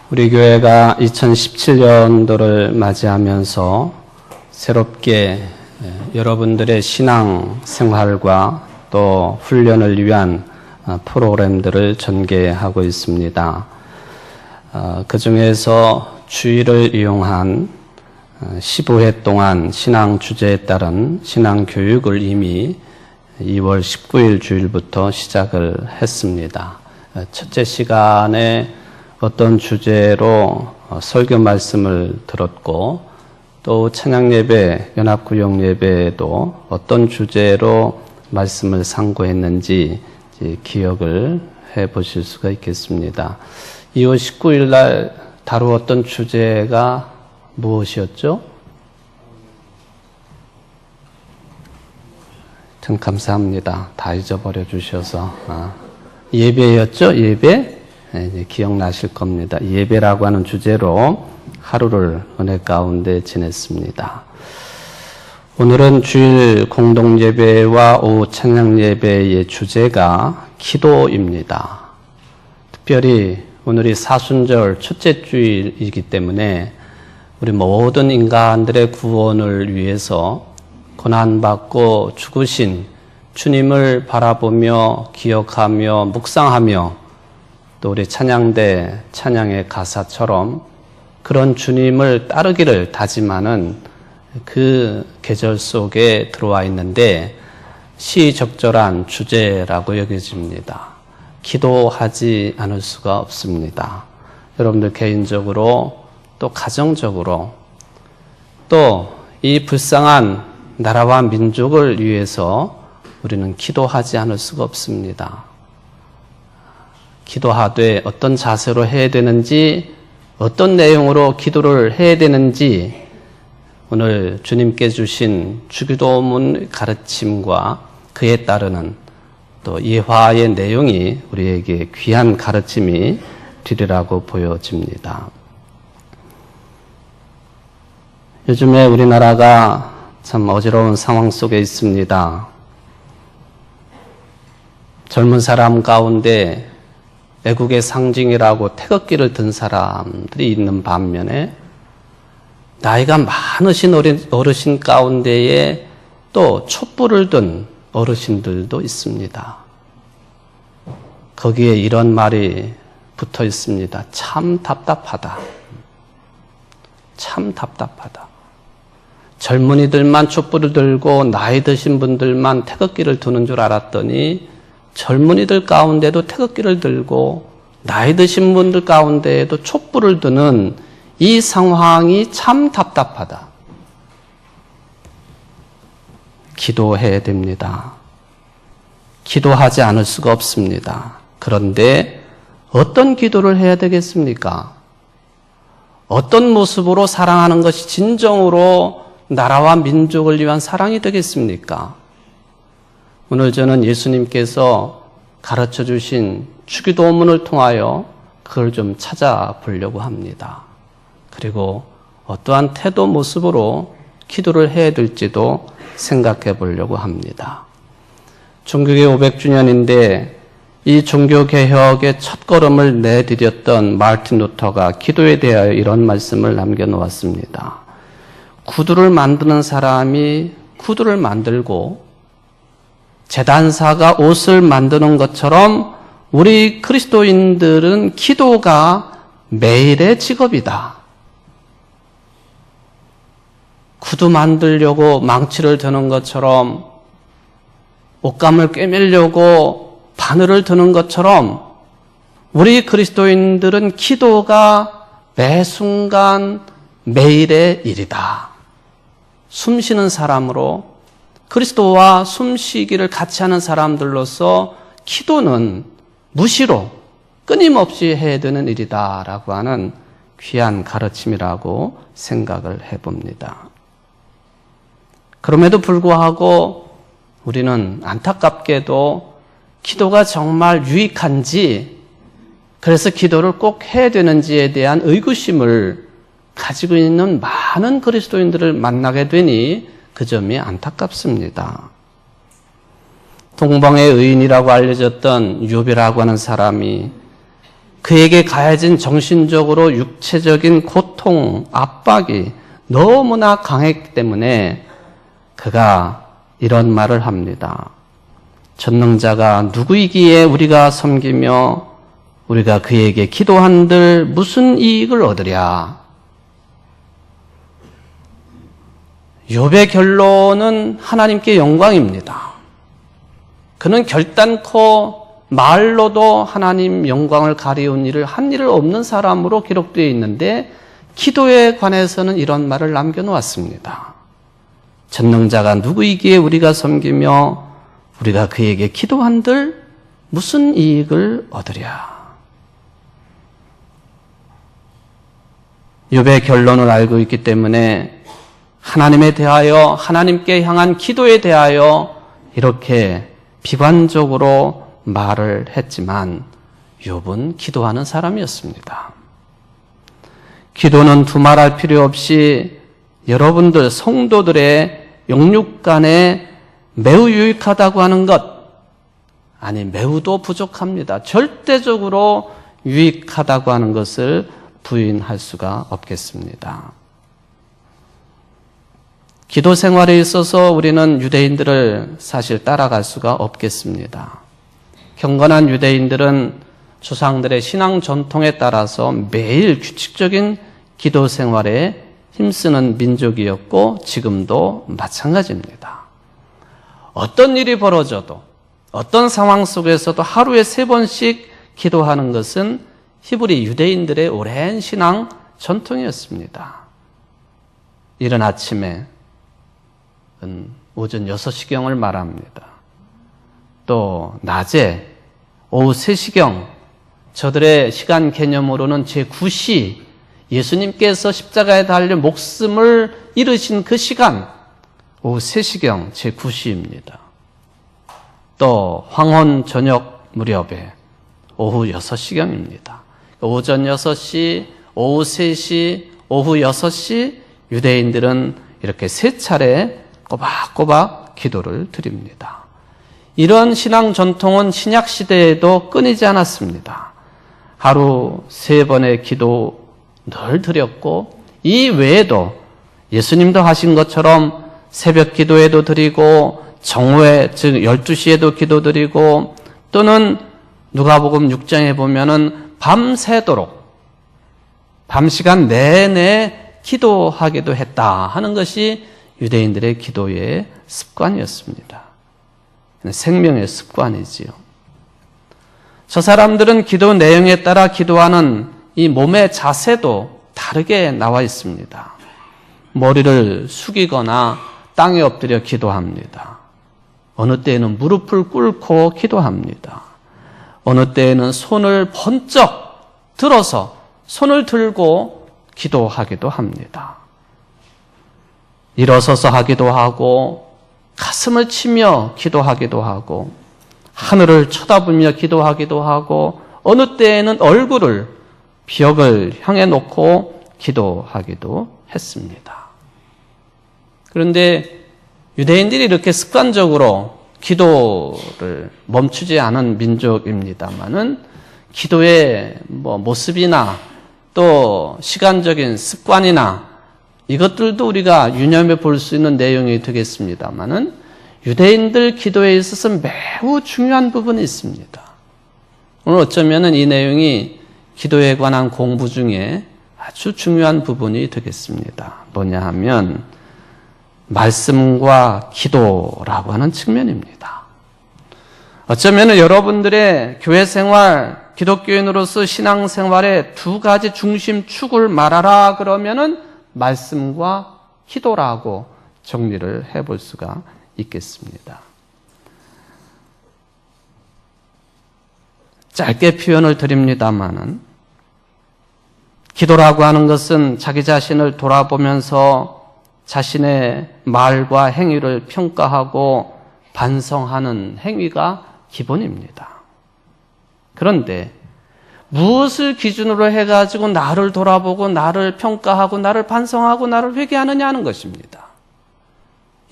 우리 교회가 2017년도를 맞이하면서 새롭게 여러분들의 신앙 생활과 또 훈련을 위한 프로그램들을 전개하고 있습니다. 그 중에서 주일을 이용한 15회 동안 신앙 주제에 따른 신앙 교육을 이미 2월 19일 주일부터 시작을 했습니다. 첫째 시간에 어떤 주제로 설교 말씀을 들었고 또 찬양 예배, 연합구역 예배에도 어떤 주제로 말씀을 상고했는지 기억을 해 보실 수가 있겠습니다. 2월 19일 날 다루었던 주제가 무엇이었죠? 참 감사합니다. 다 잊어버려 주셔서. 예배였죠? 예배? 네, 이제 기억나실 겁니다. 예배라고 하는 주제로 하루를 은혜 가운데 지냈습니다. 오늘은 주일 공동예배와 오후 찬양예배의 주제가 기도입니다. 특별히 오늘이 사순절 첫째 주일이기 때문에 우리 모든 인간들의 구원을 위해서 고난받고 죽으신 주님을 바라보며 기억하며 묵상하며 또 우리 찬양대 찬양의 가사처럼 그런 주님을 따르기를 다짐하는 그 계절 속에 들어와 있는데 시적절한 주제라고 여겨집니다. 기도하지 않을 수가 없습니다. 여러분들 개인적으로 또 가정적으로 또 이 불쌍한 나라와 민족을 위해서 우리는 기도하지 않을 수가 없습니다. 기도하되 어떤 자세로 해야 되는지 어떤 내용으로 기도를 해야 되는지 오늘 주님께 주신 주기도문 가르침과 그에 따르는 또 예화의 내용이 우리에게 귀한 가르침이 되리라고 보여집니다. 요즘에 우리나라가 참 어지러운 상황 속에 있습니다. 젊은 사람 가운데 애국의 상징이라고 태극기를 든 사람들이 있는 반면에 나이가 많으신 어르신 가운데에 또 촛불을 든 어르신들도 있습니다. 거기에 이런 말이 붙어 있습니다. 참 답답하다. 참 답답하다. 젊은이들만 촛불을 들고 나이 드신 분들만 태극기를 드는 줄 알았더니 젊은이들 가운데도 태극기를 들고 나이 드신 분들 가운데에도 촛불을 드는 이 상황이 참 답답하다. 기도해야 됩니다. 기도하지 않을 수가 없습니다. 그런데 어떤 기도를 해야 되겠습니까? 어떤 모습으로 사랑하는 것이 진정으로 나라와 민족을 위한 사랑이 되겠습니까? 오늘 저는 예수님께서 가르쳐 주신 주기도문을 통하여 그걸 좀 찾아보려고 합니다. 그리고 어떠한 태도 모습으로 기도를 해야 될지도 생각해 보려고 합니다. 종교개혁 500주년인데 이 종교개혁의 첫걸음을 내디뎠던 마르틴 루터가 기도에 대하여 이런 말씀을 남겨놓았습니다. 구두를 만드는 사람이 구두를 만들고 제단사가 옷을 만드는 것처럼 우리 그리스도인들은 기도가 매일의 직업이다. 구두 만들려고 망치를 드는 것처럼 옷감을 꿰매려고 바늘을 드는 것처럼 우리 그리스도인들은 기도가 매 순간 매일의 일이다. 숨 쉬는 사람으로 그리스도와 숨쉬기를 같이 하는 사람들로서 기도는 무시로 끊임없이 해야 되는 일이다라고 하는 귀한 가르침이라고 생각을 해봅니다. 그럼에도 불구하고 우리는 안타깝게도 기도가 정말 유익한지 그래서 기도를 꼭 해야 되는지에 대한 의구심을 가지고 있는 많은 그리스도인들을 만나게 되니 그 점이 안타깝습니다. 동방의 의인이라고 알려졌던 욥이라고 하는 사람이 그에게 가해진 정신적으로 육체적인 고통, 압박이 너무나 강했기 때문에 그가 이런 말을 합니다. 전능자가 누구이기에 우리가 섬기며 우리가 그에게 기도한들 무슨 이익을 얻으랴. 욥의 결론은 하나님께 영광입니다. 그는 결단코 말로도 하나님 영광을 가리운 일을 한 일을 없는 사람으로 기록되어 있는데 기도에 관해서는 이런 말을 남겨놓았습니다. 전능자가 누구이기에 우리가 섬기며 우리가 그에게 기도한들 무슨 이익을 얻으랴. 욥의 결론을 알고 있기 때문에 하나님에 대하여 하나님께 향한 기도에 대하여 이렇게 비관적으로 말을 했지만 욥은 기도하는 사람이었습니다. 기도는 두말할 필요 없이 여러분들 성도들의 영육간에 매우 유익하다고 하는 것, 아니 매우도 부족합니다. 절대적으로 유익하다고 하는 것을 부인할 수가 없겠습니다. 기도 생활에 있어서 우리는 유대인들을 사실 따라갈 수가 없겠습니다. 경건한 유대인들은 조상들의 신앙 전통에 따라서 매일 규칙적인 기도 생활에 힘쓰는 민족이었고 지금도 마찬가지입니다. 어떤 일이 벌어져도 어떤 상황 속에서도 하루에 3번씩 기도하는 것은 히브리 유대인들의 오랜 신앙 전통이었습니다. 이른 아침에 오전 6시경을 말합니다. 또 낮에 오후 3시경 저들의 시간 개념으로는 제9시 예수님께서 십자가에 달려 목숨을 잃으신 그 시간 오후 3시경 제9시입니다. 또 황혼 저녁 무렵에 오후 6시경입니다. 오전 6시, 오후 3시, 오후 6시 유대인들은 이렇게 3차례 꼬박꼬박 기도를 드립니다. 이런 신앙 전통은 신약 시대에도 끊이지 않았습니다. 하루 3번의 기도 늘 드렸고 이 외에도 예수님도 하신 것처럼 새벽 기도에도 드리고 정오에 즉 12시에도 기도 드리고 또는 누가복음 6장에 보면은 밤새도록 밤 시간 내내 기도하기도 했다 하는 것이 유대인들의 기도의 습관이었습니다. 생명의 습관이지요. 저 사람들은 기도 내용에 따라 기도하는 이 몸의 자세도 다르게 나와 있습니다. 머리를 숙이거나 땅에 엎드려 기도합니다. 어느 때에는 무릎을 꿇고 기도합니다. 어느 때에는 손을 번쩍 들어서 손을 들고 기도하기도 합니다. 일어서서 하기도 하고 가슴을 치며 기도하기도 하고 하늘을 쳐다보며 기도하기도 하고 어느 때에는 얼굴을 벽을 향해 놓고 기도하기도 했습니다. 그런데 유대인들이 이렇게 습관적으로 기도를 멈추지 않은 민족입니다만은 기도의 모습이나 또 시간적인 습관이나 이것들도 우리가 유념해 볼 수 있는 내용이 되겠습니다만은 유대인들 기도에 있어서 매우 중요한 부분이 있습니다. 오늘 어쩌면은 이 내용이 기도에 관한 공부 중에 아주 중요한 부분이 되겠습니다. 뭐냐 하면 말씀과 기도라고 하는 측면입니다. 어쩌면은 여러분들의 교회 생활, 기독교인으로서 신앙 생활의 2가지 중심 축을 말하라 그러면은 말씀과 기도라고 정리를 해볼 수가 있겠습니다. 짧게 표현을 드립니다마는 기도라고 하는 것은 자기 자신을 돌아보면서 자신의 말과 행위를 평가하고 반성하는 행위가 기본입니다. 그런데 무엇을 기준으로 해가지고 나를 돌아보고 나를 평가하고 나를 반성하고 나를 회개하느냐 하는 것입니다.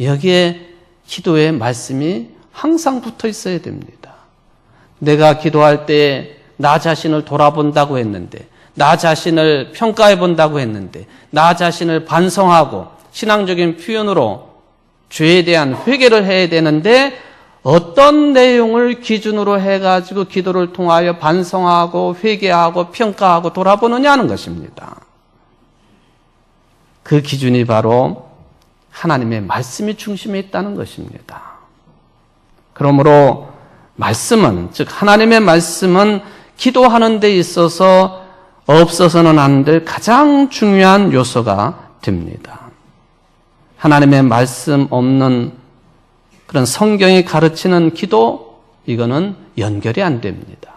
여기에 기도의 말씀이 항상 붙어 있어야 됩니다. 내가 기도할 때 나 자신을 돌아본다고 했는데, 나 자신을 평가해 본다고 했는데, 나 자신을 반성하고 신앙적인 표현으로 죄에 대한 회개를 해야 되는데 어떤 내용을 기준으로 해가지고 기도를 통하여 반성하고 회개하고 평가하고 돌아보느냐는 것입니다. 그 기준이 바로 하나님의 말씀이 중심에 있다는 것입니다. 그러므로 말씀은, 즉 하나님의 말씀은 기도하는 데 있어서 없어서는 안 될 가장 중요한 요소가 됩니다. 하나님의 말씀 없는 그런 성경이 가르치는 기도, 이거는 연결이 안 됩니다.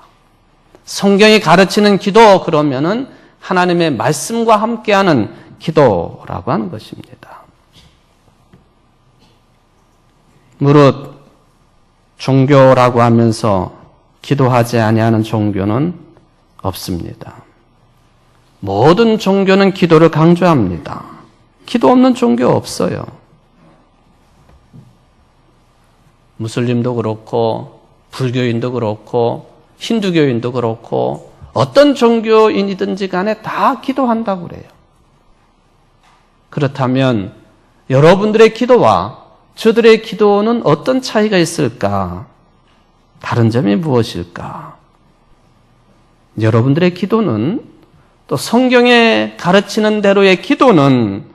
성경이 가르치는 기도, 그러면은 하나님의 말씀과 함께하는 기도라고 하는 것입니다. 무릇 종교라고 하면서 기도하지 아니하는 종교는 없습니다. 모든 종교는 기도를 강조합니다. 기도 없는 종교 없어요. 무슬림도 그렇고 불교인도 그렇고 힌두교인도 그렇고 어떤 종교인이든지 간에 다 기도한다고 그래요. 그렇다면 여러분들의 기도와 저들의 기도는 어떤 차이가 있을까? 다른 점이 무엇일까? 여러분들의 기도는, 또 성경에 가르치는 대로의 기도는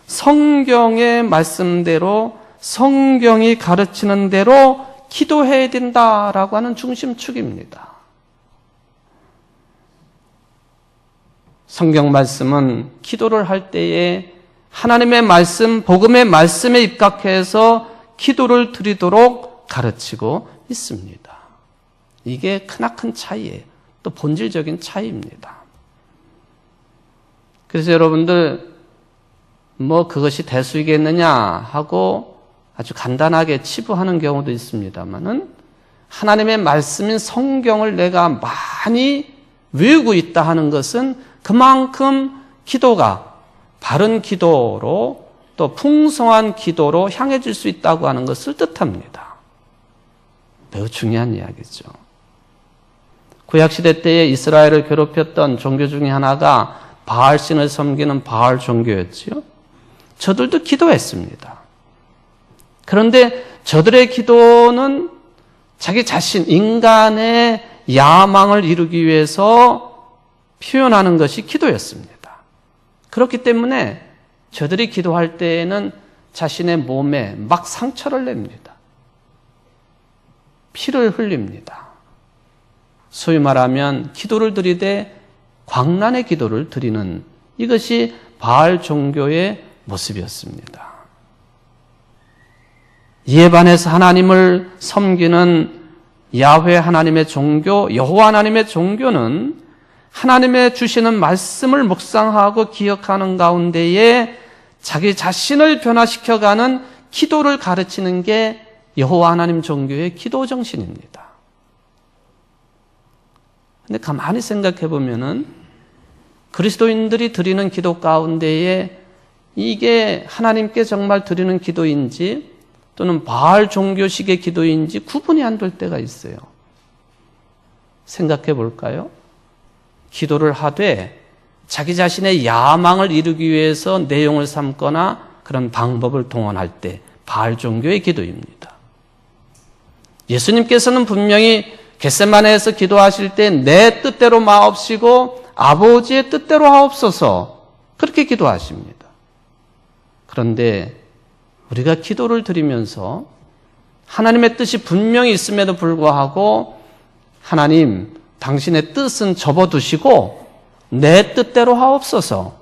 성경의 말씀대로, 성경이 가르치는 대로 기도해야 된다라고 하는 중심축입니다. 성경 말씀은 기도를 할 때에 하나님의 말씀, 복음의 말씀에 입각해서 기도를 드리도록 가르치고 있습니다. 이게 크나큰 차이예요. 또 본질적인 차이입니다. 그래서 여러분들 그것이 대수이겠느냐 하고 아주 간단하게 치부하는 경우도 있습니다만은, 하나님의 말씀인 성경을 내가 많이 외우고 있다 하는 것은 그만큼 기도가 바른 기도로, 또 풍성한 기도로 향해질 수 있다고 하는 것을 뜻합니다. 매우 중요한 이야기죠. 구약시대 때에 이스라엘을 괴롭혔던 종교 중에 하나가 바알신을 섬기는 바알 종교였지요. 저들도 기도했습니다. 그런데 저들의 기도는 자기 자신, 인간의 야망을 이루기 위해서 표현하는 것이 기도였습니다. 그렇기 때문에 저들이 기도할 때에는 자신의 몸에 막 상처를 냅니다. 피를 흘립니다. 소위 말하면 기도를 드리되 광란의 기도를 드리는, 이것이 바알 종교의 모습이었습니다. 이에 반해서 하나님을 섬기는 야훼 하나님의 종교, 여호와 하나님의 종교는 하나님의 주시는 말씀을 묵상하고 기억하는 가운데에 자기 자신을 변화시켜가는 기도를 가르치는 게 여호와 하나님 종교의 기도 정신입니다. 근데 가만히 생각해 보면은 그리스도인들이 드리는 기도 가운데에 이게 하나님께 정말 드리는 기도인지 또는 바알 종교식의 기도인지 구분이 안 될 때가 있어요. 생각해 볼까요? 기도를 하되 자기 자신의 야망을 이루기 위해서 내용을 삼거나 그런 방법을 동원할 때 바알 종교의 기도입니다. 예수님께서는 분명히 겟세마네에서 기도하실 때 내 뜻대로 마옵시고 아버지의 뜻대로 하옵소서, 그렇게 기도하십니다. 그런데 우리가 기도를 드리면서 하나님의 뜻이 분명히 있음에도 불구하고 하나님, 당신의 뜻은 접어두시고 내 뜻대로 하옵소서,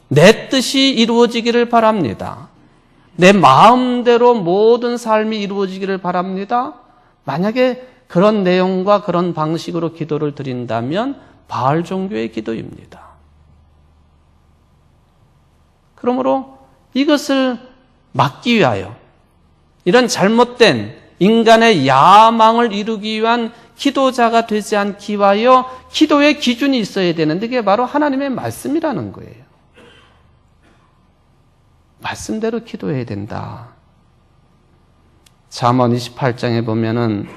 내 뜻이 이루어지기를 바랍니다, 내 마음대로 모든 삶이 이루어지기를 바랍니다, 만약에 그런 내용과 그런 방식으로 기도를 드린다면 바알 종교의 기도입니다. 그러므로 이것을 막기 위하여, 이런 잘못된 인간의 야망을 이루기 위한 기도자가 되지 않기 위하여 기도의 기준이 있어야 되는데, 그게 바로 하나님의 말씀이라는 거예요. 말씀대로 기도해야 된다. 잠언 28장에 보면은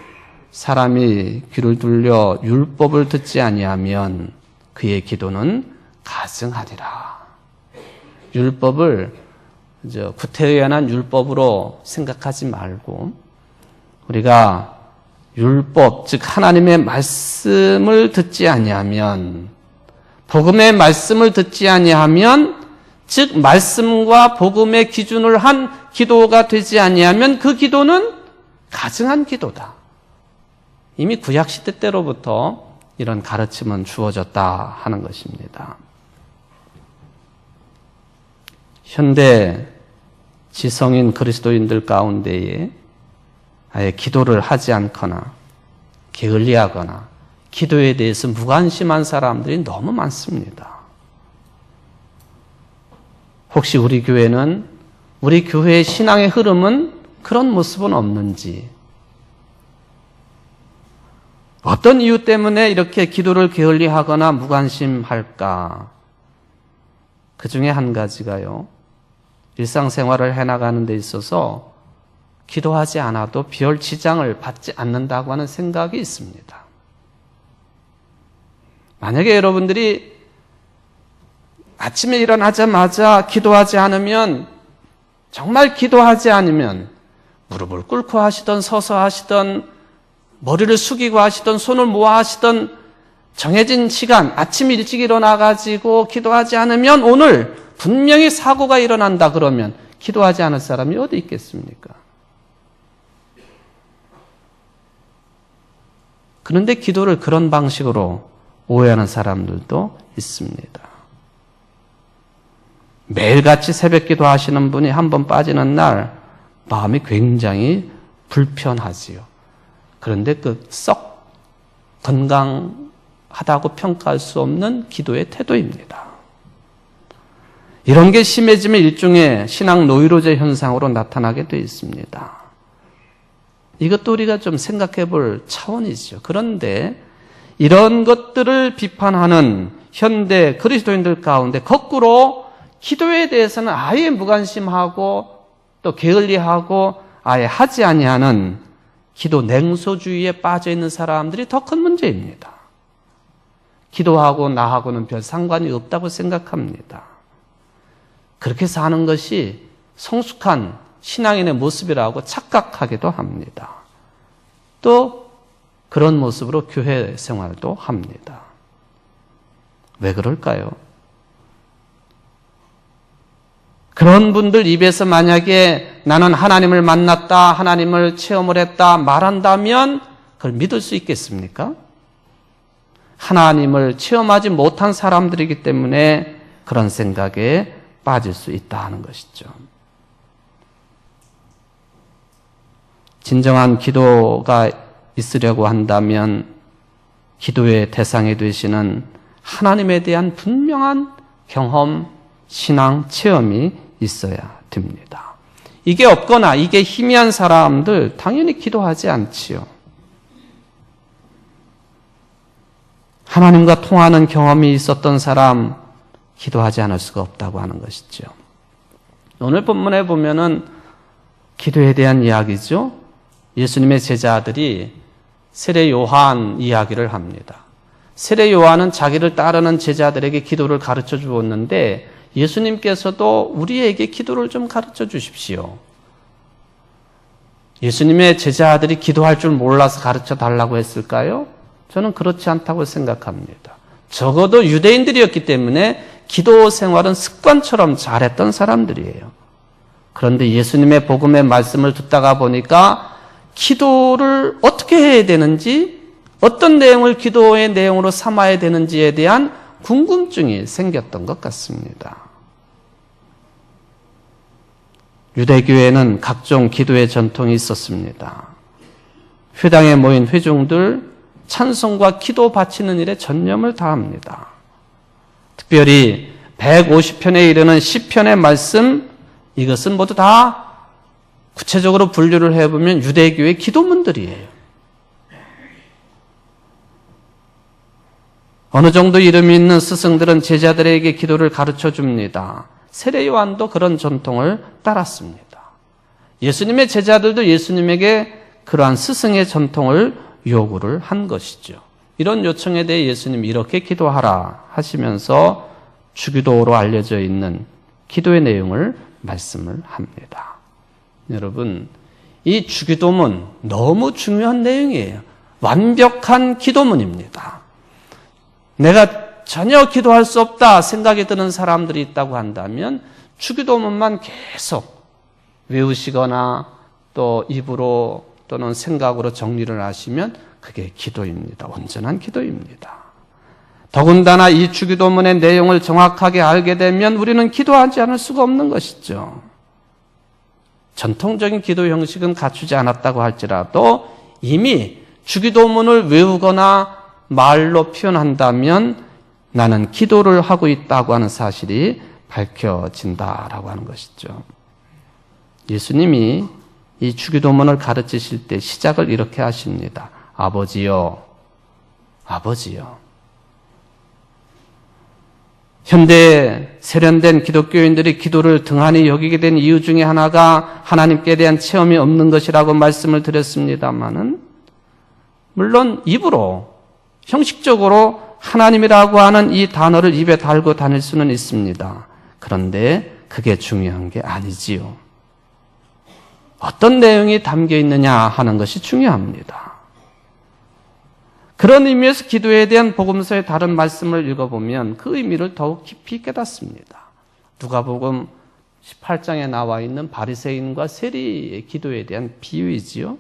사람이 귀를 둘려 율법을 듣지 아니하면 그의 기도는 가증하리라. 율법을 구태의연한 율법으로 생각하지 말고 우리가 율법, 즉 하나님의 말씀을 듣지 아니하면, 복음의 말씀을 듣지 아니하면, 즉 말씀과 복음의 기준을 한 기도가 되지 아니하면 그 기도는 가증한 기도다. 이미 구약시대 때로부터 이런 가르침은 주어졌다 하는 것입니다. 현대 지성인 그리스도인들 가운데에 아예 기도를 하지 않거나 게을리하거나 기도에 대해서 무관심한 사람들이 너무 많습니다. 혹시 우리 교회는, 우리 교회의 신앙의 흐름은 그런 모습은 없는지, 어떤 이유 때문에 이렇게 기도를 게을리하거나 무관심할까? 그 중에 한 가지가요, 일상생활을 해나가는 데 있어서 기도하지 않아도 별 지장을 받지 않는다고 하는 생각이 있습니다. 만약에 여러분들이 아침에 일어나자마자 기도하지 않으면, 정말 기도하지 않으면 무릎을 꿇고 하시던 서서 하시던 머리를 숙이고 하시던 손을 모아 하시던 정해진 시간, 아침 일찍 일어나가지고 기도하지 않으면 오늘 분명히 사고가 일어난다 그러면 기도하지 않을 사람이 어디 있겠습니까? 그런데 기도를 그런 방식으로 오해하는 사람들도 있습니다. 매일같이 새벽 기도하시는 분이 한 번 빠지는 날 마음이 굉장히 불편하지요. 그런데 그 썩 건강하다고 평가할 수 없는 기도의 태도입니다. 이런 게 심해지면 일종의 신앙 노이로제 현상으로 나타나게 되어 있습니다. 이것도 우리가 좀 생각해 볼 차원이죠. 그런데 이런 것들을 비판하는 현대 그리스도인들 가운데 거꾸로 기도에 대해서는 아예 무관심하고 또 게을리하고 아예 하지 아니하는 기도 냉소주의에 빠져 있는 사람들이 더 큰 문제입니다. 기도하고 나하고는 별 상관이 없다고 생각합니다. 그렇게 사는 것이 성숙한 신앙인의 모습이라고 착각하기도 합니다. 또 그런 모습으로 교회 생활도 합니다. 왜 그럴까요? 그런 분들 입에서 만약에 나는 하나님을 만났다, 하나님을 체험을 했다 말한다면 그걸 믿을 수 있겠습니까? 하나님을 체험하지 못한 사람들이기 때문에 그런 생각에 빠질 수 있다 하는 것이죠. 진정한 기도가 있으려고 한다면 기도의 대상이 되시는 하나님에 대한 분명한 경험, 신앙, 체험이 있어야 됩니다. 이게 없거나 이게 희미한 사람들 당연히 기도하지 않지요. 하나님과 통하는 경험이 있었던 사람 기도하지 않을 수가 없다고 하는 것이죠. 오늘 본문에 보면은 기도에 대한 이야기죠. 예수님의 제자들이 세례 요한 이야기를 합니다. 세례 요한은 자기를 따르는 제자들에게 기도를 가르쳐 주었는데 예수님께서도 우리에게 기도를 좀 가르쳐 주십시오. 예수님의 제자들이 기도할 줄 몰라서 가르쳐 달라고 했을까요? 저는 그렇지 않다고 생각합니다. 적어도 유대인들이었기 때문에 기도 생활은 습관처럼 잘했던 사람들이에요. 그런데 예수님의 복음의 말씀을 듣다가 보니까 기도를 어떻게 해야 되는지, 어떤 내용을 기도의 내용으로 삼아야 되는지에 대한 궁금증이 생겼던 것 같습니다. 유대교회는 각종 기도의 전통이 있었습니다. 회당에 모인 회중들 찬송과 기도 바치는 일에 전념을 다합니다. 특별히 150편에 이르는 시편의 말씀, 이것은 모두 다 구체적으로 분류를 해보면 유대교의 기도문들이에요. 어느 정도 이름이 있는 스승들은 제자들에게 기도를 가르쳐 줍니다. 세례 요한도 그런 전통을 따랐습니다. 예수님의 제자들도 예수님에게 그러한 스승의 전통을 요구를 한 것이죠. 이런 요청에 대해 예수님이 이렇게 기도하라 하시면서 주기도로 알려져 있는 기도의 내용을 말씀을 합니다. 여러분, 이 주기도문 너무 중요한 내용이에요. 완벽한 기도문입니다. 내가 전혀 기도할 수 없다 생각이 드는 사람들이 있다고 한다면 주기도문만 계속 외우시거나 또 입으로 또는 생각으로 정리를 하시면 그게 기도입니다. 온전한 기도입니다. 더군다나 이 주기도문의 내용을 정확하게 알게 되면 우리는 기도하지 않을 수가 없는 것이죠. 전통적인 기도 형식은 갖추지 않았다고 할지라도 이미 주기도문을 외우거나 말로 표현한다면 나는 기도를 하고 있다고 하는 사실이 밝혀진다라고 하는 것이죠. 예수님이 이 주기도문을 가르치실 때 시작을 이렇게 하십니다. 아버지요, 아버지요. 현대 세련된 기독교인들이 기도를 등한히 여기게 된 이유 중에 하나가 하나님께 대한 체험이 없는 것이라고 말씀을 드렸습니다마는 물론 입으로 형식적으로 하나님이라고 하는 이 단어를 입에 달고 다닐 수는 있습니다. 그런데 그게 중요한 게 아니지요. 어떤 내용이 담겨 있느냐 하는 것이 중요합니다. 그런 의미에서 기도에 대한 복음서의 다른 말씀을 읽어보면 그 의미를 더욱 깊이 깨닫습니다. 누가복음 18장에 나와 있는 바리새인과 세리의 기도에 대한 비유이지요.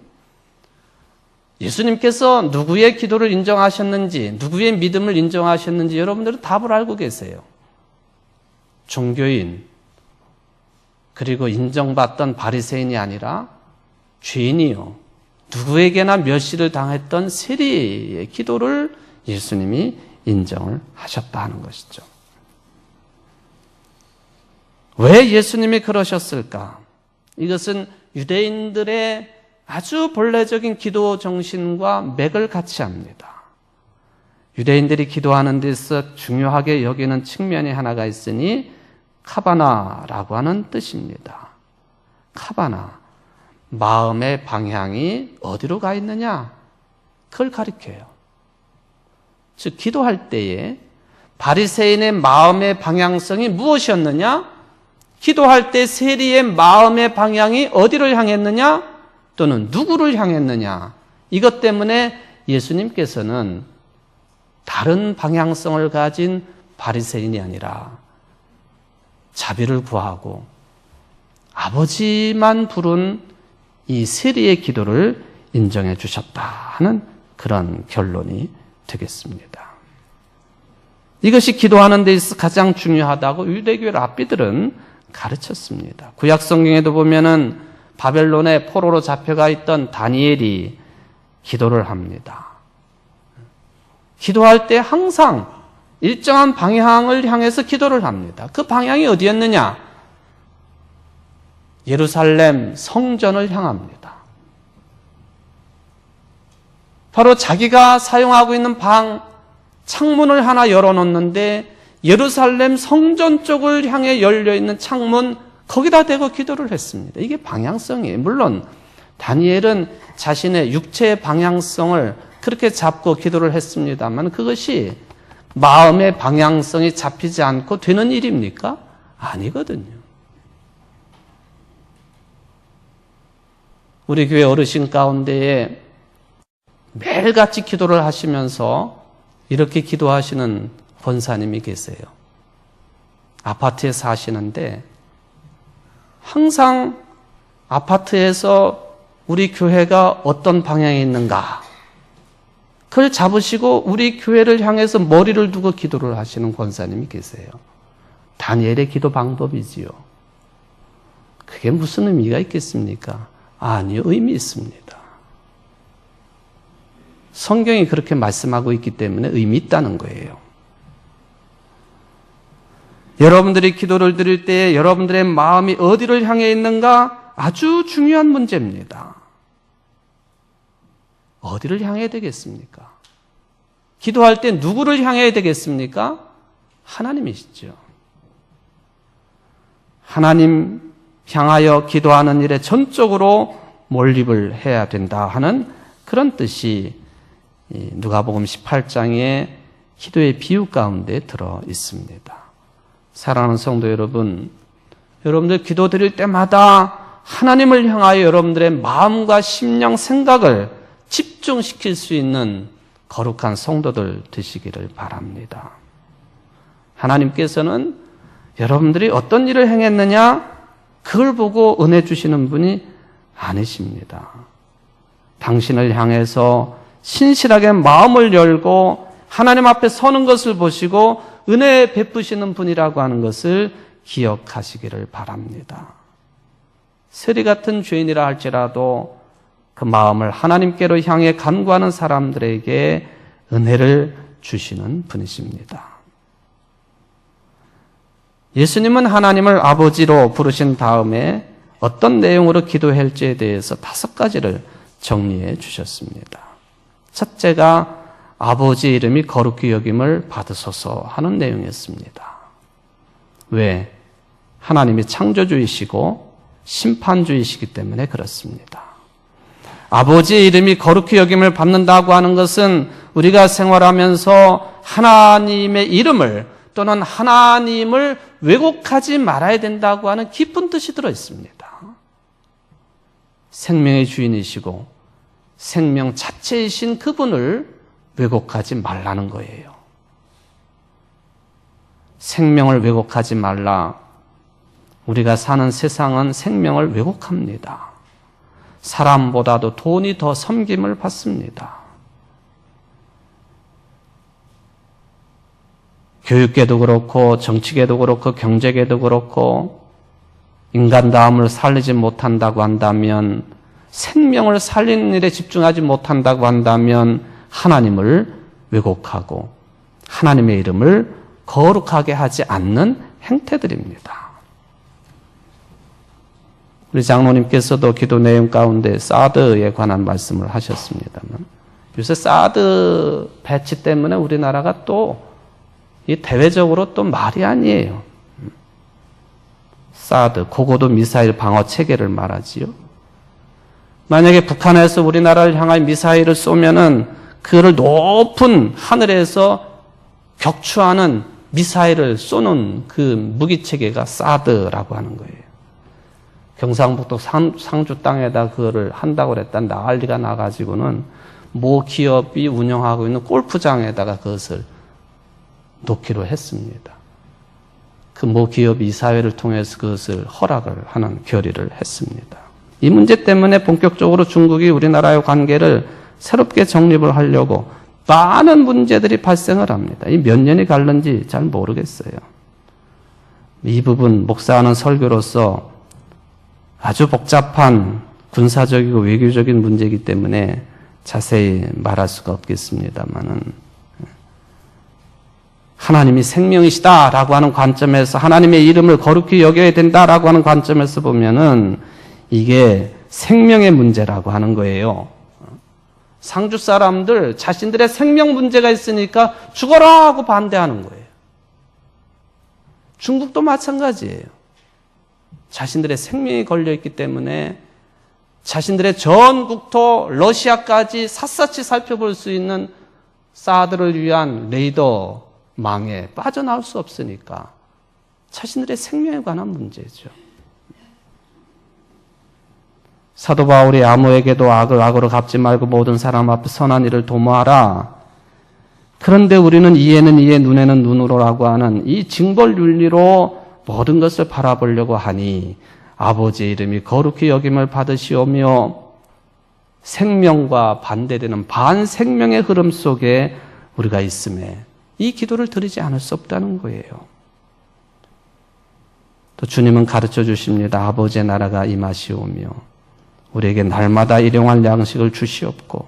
예수님께서 누구의 기도를 인정하셨는지, 누구의 믿음을 인정하셨는지 여러분들은 답을 알고 계세요. 종교인, 그리고 인정받던 바리새인이 아니라 죄인이요. 누구에게나 멸시를 당했던 세리의 기도를 예수님이 인정을 하셨다 하는 것이죠. 왜 예수님이 그러셨을까? 이것은 유대인들의 아주 본래적인 기도 정신과 맥을 같이 합니다. 유대인들이 기도하는 데서 중요하게 여기는 측면이 하나가 있으니 카바나라고 하는 뜻입니다. 카바나, 마음의 방향이 어디로 가 있느냐? 그걸 가리켜요. 즉 기도할 때에 바리새인의 마음의 방향성이 무엇이었느냐? 기도할 때 세리의 마음의 방향이 어디를 향했느냐? 또는 누구를 향했느냐? 이것 때문에 예수님께서는 다른 방향성을 가진 바리새인이 아니라 자비를 구하고 아버지만 부른 이 세리의 기도를 인정해 주셨다 하는 그런 결론이 되겠습니다. 이것이 기도하는 데 있어 가장 중요하다고 유대교의 랍비들은 가르쳤습니다. 구약 성경에도 보면은 바벨론의 포로로 잡혀가 있던 다니엘이 기도를 합니다. 기도할 때 항상 일정한 방향을 향해서 기도를 합니다. 그 방향이 어디였느냐? 예루살렘 성전을 향합니다. 바로 자기가 사용하고 있는 창문을 하나 열어놓는데 예루살렘 성전 쪽을 향해 열려있는 창문 거기다 대고 기도를 했습니다. 이게 방향성이에요. 물론 다니엘은 자신의 육체의 방향성을 그렇게 잡고 기도를 했습니다만 그것이 마음의 방향성이 잡히지 않고 되는 일입니까? 아니거든요. 우리 교회 어르신 가운데에 매일같이 기도를 하시면서 이렇게 기도하시는 권사님이 계세요. 아파트에 사시는데 항상 아파트에서 우리 교회가 어떤 방향에 있는가 그걸 잡으시고 우리 교회를 향해서 머리를 두고 기도를 하시는 권사님이 계세요. 다니엘의 기도 방법이지요. 그게 무슨 의미가 있겠습니까? 아니요, 의미 있습니다. 성경이 그렇게 말씀하고 있기 때문에 의미 있다는 거예요. 여러분들이 기도를 드릴 때 여러분들의 마음이 어디를 향해 있는가 아주 중요한 문제입니다. 어디를 향해야 되겠습니까? 기도할 때 누구를 향해야 되겠습니까? 하나님이시죠. 하나님 향하여 기도하는 일에 전적으로 몰입을 해야 된다 하는 그런 뜻이 누가복음 18장의 기도의 비유 가운데 들어 있습니다. 사랑하는 성도 여러분, 여러분들 기도 드릴 때마다 하나님을 향하여 여러분들의 마음과 심령, 생각을 집중시킬 수 있는 거룩한 성도들 되시기를 바랍니다. 하나님께서는 여러분들이 어떤 일을 행했느냐, 그걸 보고 은혜 주시는 분이 아니십니다. 당신을 향해서 신실하게 마음을 열고 하나님 앞에 서는 것을 보시고 은혜 베푸시는 분이라고 하는 것을 기억하시기를 바랍니다. 세리 같은 죄인이라 할지라도 그 마음을 하나님께로 향해 간구하는 사람들에게 은혜를 주시는 분이십니다. 예수님은 하나님을 아버지로 부르신 다음에 어떤 내용으로 기도할지에 대해서 5가지를 정리해 주셨습니다. 첫째가 아버지 이름이 거룩히 여김을 받으소서 하는 내용이었습니다. 왜? 하나님이 창조주이시고 심판주이시기 때문에 그렇습니다. 아버지의 이름이 거룩히 여김을 받는다고 하는 것은 우리가 생활하면서 하나님의 이름을 또는 하나님을 왜곡하지 말아야 된다고 하는 깊은 뜻이 들어 있습니다. 생명의 주인이시고 생명 자체이신 그분을 왜곡하지 말라는 거예요. 생명을 왜곡하지 말라. 우리가 사는 세상은 생명을 왜곡합니다. 사람보다도 돈이 더 섬김을 받습니다. 교육계도 그렇고 정치계도 그렇고 경제계도 그렇고 인간다움을 살리지 못한다고 한다면, 생명을 살리는 일에 집중하지 못한다고 한다면 하나님을 왜곡하고 하나님의 이름을 거룩하게 하지 않는 행태들입니다. 우리 장로님께서도 기도 내용 가운데 사드에 관한 말씀을 하셨습니다만, 요새 사드 배치 때문에 우리나라가 또 이 대외적으로 또 말이 아니에요. 사드, 고고도 미사일 방어 체계를 말하지요. 만약에 북한에서 우리나라를 향하여 미사일을 쏘면은 그를 높은 하늘에서 격추하는 미사일을 쏘는 그 무기 체계가 사드라고 하는 거예요. 경상북도 상주 땅에다 그거를 한다고 그랬다 난리가 나가지고는 모 기업이 운영하고 있는 골프장에다가 그것을 놓기로 했습니다. 그 모 기업이 이사회를 통해서 그것을 허락을 하는 결의를 했습니다. 이 문제 때문에 본격적으로 중국이 우리나라의 관계를 새롭게 정립을 하려고 많은 문제들이 발생을 합니다. 이 몇 년이 갈는지 잘 모르겠어요. 이 부분 목사하는 설교로서 아주 복잡한 군사적이고 외교적인 문제이기 때문에 자세히 말할 수가 없겠습니다만은, 하나님이 생명이시다라고 하는 관점에서 하나님의 이름을 거룩히 여겨야 된다라고 하는 관점에서 보면은 이게 생명의 문제라고 하는 거예요. 상주 사람들 자신들의 생명 문제가 있으니까 죽어라 하고 반대하는 거예요. 중국도 마찬가지예요. 자신들의 생명이 걸려있기 때문에 자신들의 전 국토 러시아까지 샅샅이 살펴볼 수 있는 사드를 위한 레이더 망에 빠져나올 수 없으니까 자신들의 생명에 관한 문제죠. 사도 바울이 아무에게도 악을 악으로 갚지 말고 모든 사람 앞에 선한 일을 도모하라. 그런데 우리는 이에는 이에 눈에는 눈으로라고 하는 이 징벌 윤리로 모든 것을 바라보려고 하니 아버지의 이름이 거룩히 여김을 받으시오며, 생명과 반대되는 반생명의 흐름 속에 우리가 있음에 이 기도를 드리지 않을 수 없다는 거예요. 또 주님은 가르쳐 주십니다. 아버지의 나라가 임하시오며 우리에게 날마다 일용할 양식을 주시옵고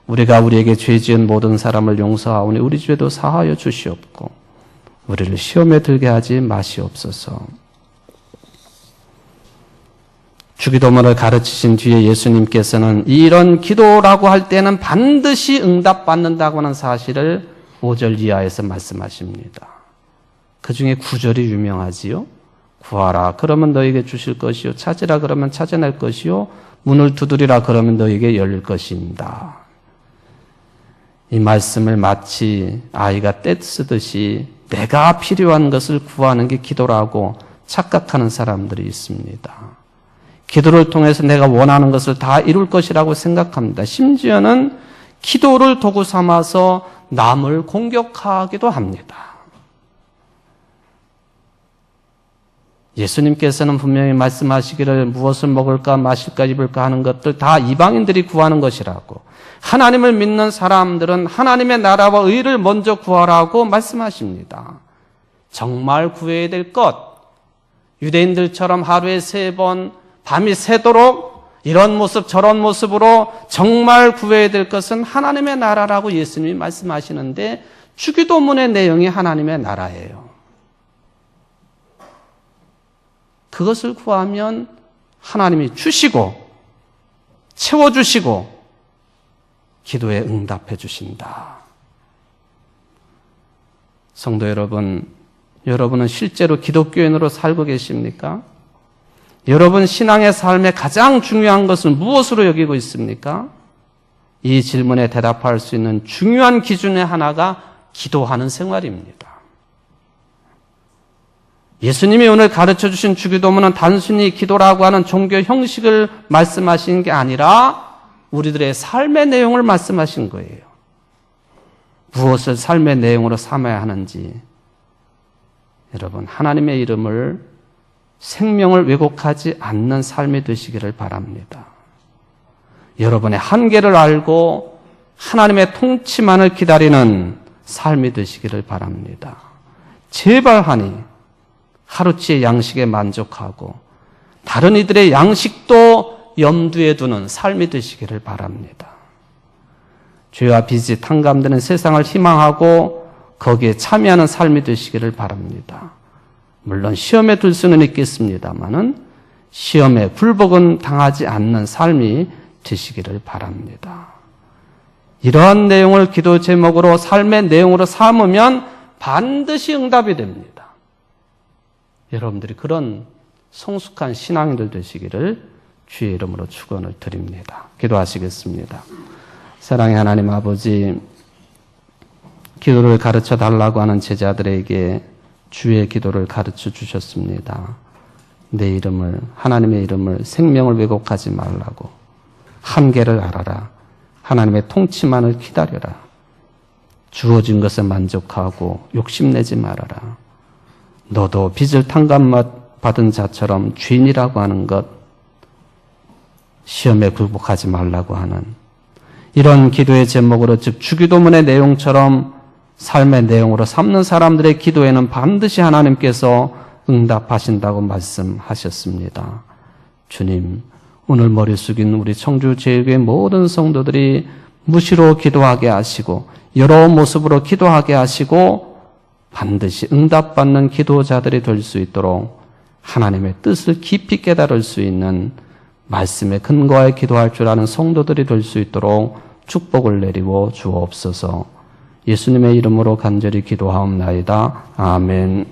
우리가 우리에게 죄 지은 모든 사람을 용서하오니 우리 죄도 사하여 주시옵고 우리를 시험에 들게 하지 마시옵소서. 주기도문을 가르치신 뒤에 예수님께서는 이런 기도라고 할 때는 반드시 응답받는다고 하는 사실을 5절 이하에서 말씀하십니다. 그 중에 9절이 유명하지요. 구하라 그러면 너에게 주실 것이요, 찾으라 그러면 찾아낼 것이요, 문을 두드리라 그러면 너에게 열릴 것입니다. 이 말씀을 마치 아이가 떼쓰듯이 내가 필요한 것을 구하는 게 기도라고 착각하는 사람들이 있습니다. 기도를 통해서 내가 원하는 것을 다 이룰 것이라고 생각합니다. 심지어는 기도를 도구 삼아서 남을 공격하기도 합니다. 예수님께서는 분명히 말씀하시기를 무엇을 먹을까 마실까 입을까 하는 것들 다 이방인들이 구하는 것이라고, 하나님을 믿는 사람들은 하나님의 나라와 의를 먼저 구하라고 말씀하십니다. 정말 구해야 될 것, 유대인들처럼 하루에 3번 밤이 새도록 이런 모습 저런 모습으로 정말 구해야 될 것은 하나님의 나라라고 예수님이 말씀하시는데, 주기도문의 내용이 하나님의 나라예요. 그것을 구하면 하나님이 주시고 채워주시고 기도에 응답해 주신다. 성도 여러분, 여러분은 실제로 기독교인으로 살고 계십니까? 여러분 신앙의 삶에 가장 중요한 것은 무엇으로 여기고 있습니까? 이 질문에 대답할 수 있는 중요한 기준의 하나가 기도하는 생활입니다. 예수님이 오늘 가르쳐 주신 주기도문은 단순히 기도라고 하는 종교 형식을 말씀하신 게 아니라 우리들의 삶의 내용을 말씀하신 거예요. 무엇을 삶의 내용으로 삼아야 하는지, 여러분 하나님의 이름을, 생명을 왜곡하지 않는 삶이 되시기를 바랍니다. 여러분의 한계를 알고 하나님의 통치만을 기다리는 삶이 되시기를 바랍니다. 제발 하니 하루치의 양식에 만족하고 다른 이들의 양식도 염두에 두는 삶이 되시기를 바랍니다. 죄와 빚이 탕감되는 세상을 희망하고 거기에 참여하는 삶이 되시기를 바랍니다. 물론 시험에 들 수는 있겠습니다만은 시험에 불복은 당하지 않는 삶이 되시기를 바랍니다. 이러한 내용을 기도 제목으로 삶의 내용으로 삼으면 반드시 응답이 됩니다. 여러분들이 그런 성숙한 신앙인들 되시기를 주의 이름으로 축원을 드립니다. 기도하시겠습니다. 사랑의 하나님 아버지, 기도를 가르쳐 달라고 하는 제자들에게 주의 기도를 가르쳐 주셨습니다. 내 이름을, 하나님의 이름을, 생명을 왜곡하지 말라고, 한계를 알아라, 하나님의 통치만을 기다려라, 주어진 것에 만족하고 욕심내지 말아라, 너도 빚을 탕감받은 자처럼 죄인이라고 하는 것, 시험에 굴복하지 말라고 하는 이런 기도의 제목으로, 즉 주기도문의 내용처럼 삶의 내용으로 삼는 사람들의 기도에는 반드시 하나님께서 응답하신다고 말씀하셨습니다. 주님, 오늘 머리 숙인 우리 청주제일교회 모든 성도들이 무시로 기도하게 하시고 여러 모습으로 기도하게 하시고 반드시 응답받는 기도자들이 될 수 있도록 하나님의 뜻을 깊이 깨달을 수 있는 말씀에 근거하여 기도할 줄 아는 성도들이 될 수 있도록 축복을 내리워 주옵소서. 예수님의 이름으로 간절히 기도하옵나이다. 아멘.